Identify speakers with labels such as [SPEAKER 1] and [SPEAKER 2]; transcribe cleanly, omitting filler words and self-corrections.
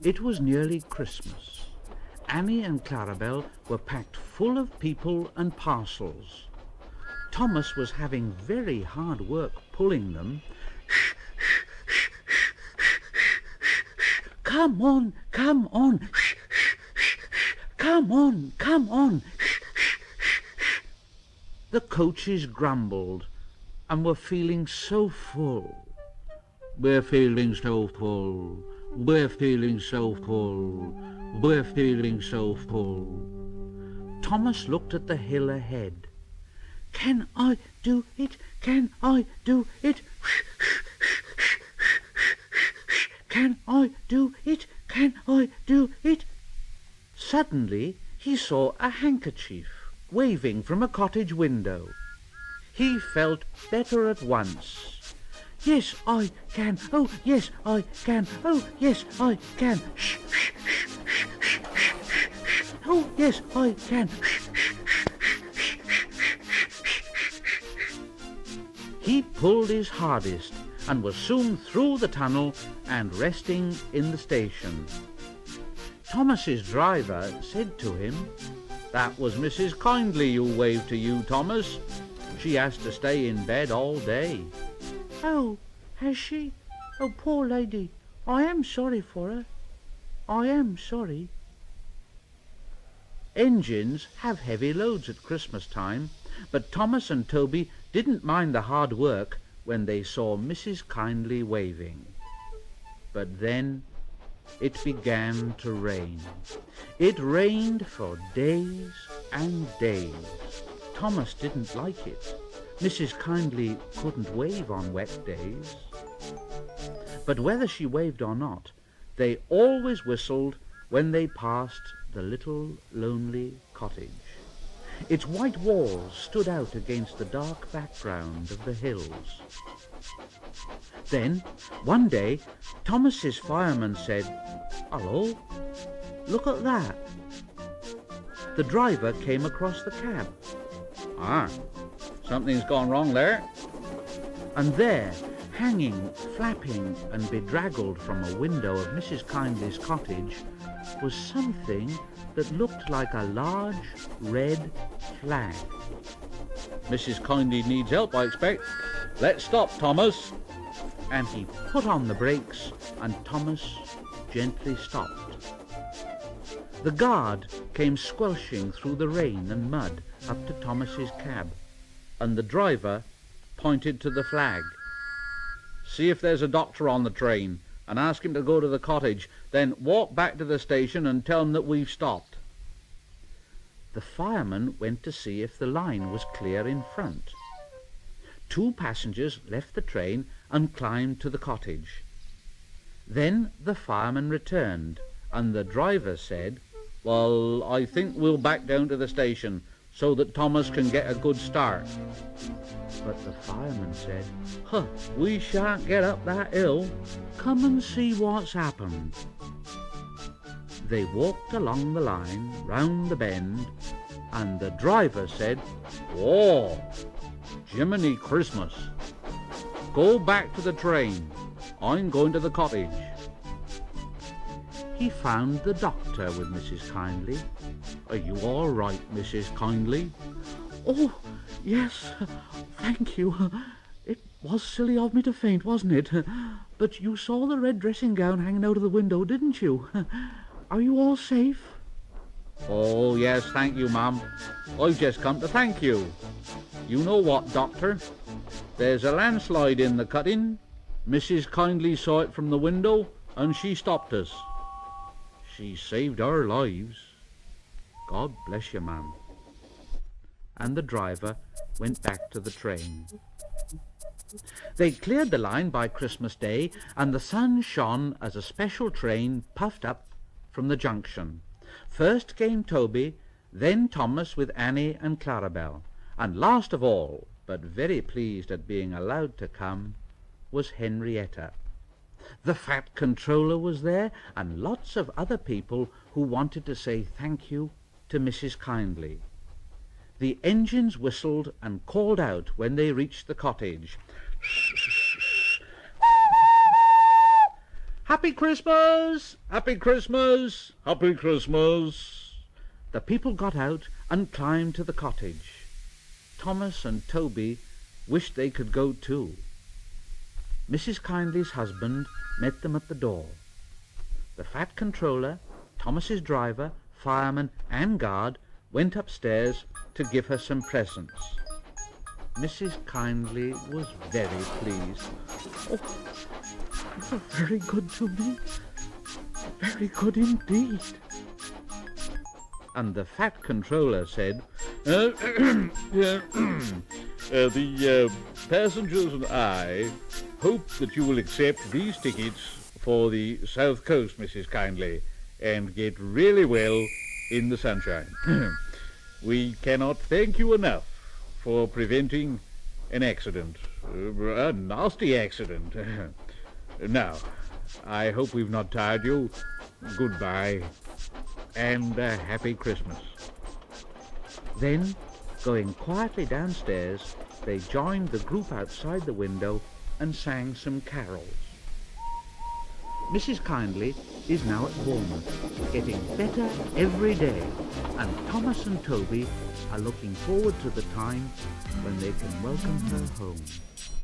[SPEAKER 1] It was nearly Christmas. Annie and Clarabel were packed full of people and parcels. Thomas was having very hard work pulling them. Come on, come on. Come on, come on. The coaches grumbled and were feeling so full. We're feeling so full. We're feeling so full. We're feeling so full. Thomas looked at the hill ahead. Can I do it? Can I do it? Can I do it? Can I do it? Suddenly he saw a handkerchief waving from a cottage window. He felt better at once. Yes, I can. Oh, yes, I can. Oh, yes, I can. Shh, shh, shh, shh, shh, shh, shh. Oh, yes, I can. He pulled his hardest and was soon through the tunnel and resting in the station. Thomas's driver said to him, "That was Mrs. Kindley who waved to you, Thomas. She has to stay in bed all day."
[SPEAKER 2] Oh, has she? Oh, poor lady. I am sorry for her. I am sorry.
[SPEAKER 1] Engines have heavy loads at Christmas time, but Thomas and Toby didn't mind the hard work when they saw Mrs. Kindley waving. But then it began to rain. It rained for days and days. Thomas didn't like it. Mrs. Kindley couldn't wave on wet days. But whether she waved or not, they always whistled when they passed the little lonely cottage. Its white walls stood out against the dark background of the hills. Then, one day, Thomas's fireman said, "Hello, look at that." The driver came across the cab.
[SPEAKER 3] "Ah, something's gone wrong there."
[SPEAKER 1] And there, hanging, flapping and bedraggled from a window of Mrs. Kindley's cottage, was something that looked like a large red flag.
[SPEAKER 3] "Mrs. Kindley needs help, I expect. Let's stop, Thomas."
[SPEAKER 1] And he put on the brakes, and Thomas gently stopped. The guard came squelching through the rain and mud up to Thomas's cab, and the driver pointed to the flag.
[SPEAKER 3] "See if there's a doctor on the train, and ask him to go to the cottage. Then walk back to the station and tell him that we've stopped."
[SPEAKER 1] The fireman went to see if the line was clear in front. 2 passengers left the train and climbed to the cottage. Then the fireman returned, and the driver said, "Well, I think we'll back down to the station so that Thomas can get a good start." But the fireman said, "We shan't get up that hill. Come and see what's happened." They walked along the line, round the bend, and the driver said,
[SPEAKER 3] "Whoa, Jiminy Christmas. Go back to the train. I'm going to the cottage."
[SPEAKER 1] He found the doctor with Mrs. Kindley.
[SPEAKER 3] "Are you all right, Mrs. Kindley?"
[SPEAKER 2] Oh, yes, thank you. It was silly of me to faint, wasn't it? But you saw the red dressing gown hanging out of the window, didn't you? Are you all safe?"
[SPEAKER 3] "Oh, yes, thank you, ma'am. I've just come to thank you. You know what, doctor? There's a landslide in the cutting. Mrs. Kindley saw it from the window, and she stopped us. She saved our lives."
[SPEAKER 1] "God bless you, ma'am." And the driver went back to the train. They cleared the line by Christmas Day, and the sun shone as a special train puffed up from the junction. First came Toby, then Thomas with Annie and Clarabel, and last of all, but very pleased at being allowed to come, was Henrietta. The fat controller was there, and lots of other people who wanted to say thank you to Mrs. Kindley. The engines whistled and called out when they reached the cottage. Happy Christmas!
[SPEAKER 3] Happy Christmas! Happy Christmas!
[SPEAKER 1] The people got out and climbed to the cottage. Thomas and Toby wished they could go too. Mrs. Kindly's husband met them at the door. The fat controller, Thomas's driver, fireman and guard went upstairs to give her some presents. Mrs. Kindly was very pleased.
[SPEAKER 2] Oh, you're very good to me. Very good indeed.
[SPEAKER 1] And the fat controller said,
[SPEAKER 3] The passengers and I hope that you will accept these tickets for the South Coast, Mrs. Kindly, and get really well in the sunshine. We cannot thank you enough for preventing an accident, a nasty accident. Now, I hope we've not tired you. Goodbye, and a happy Christmas.
[SPEAKER 1] Then, going quietly downstairs, they joined the group outside the window and sang some carols. Mrs. Kindly is now at Bournemouth, getting better every day, and Thomas and Toby are looking forward to the time when they can welcome her home.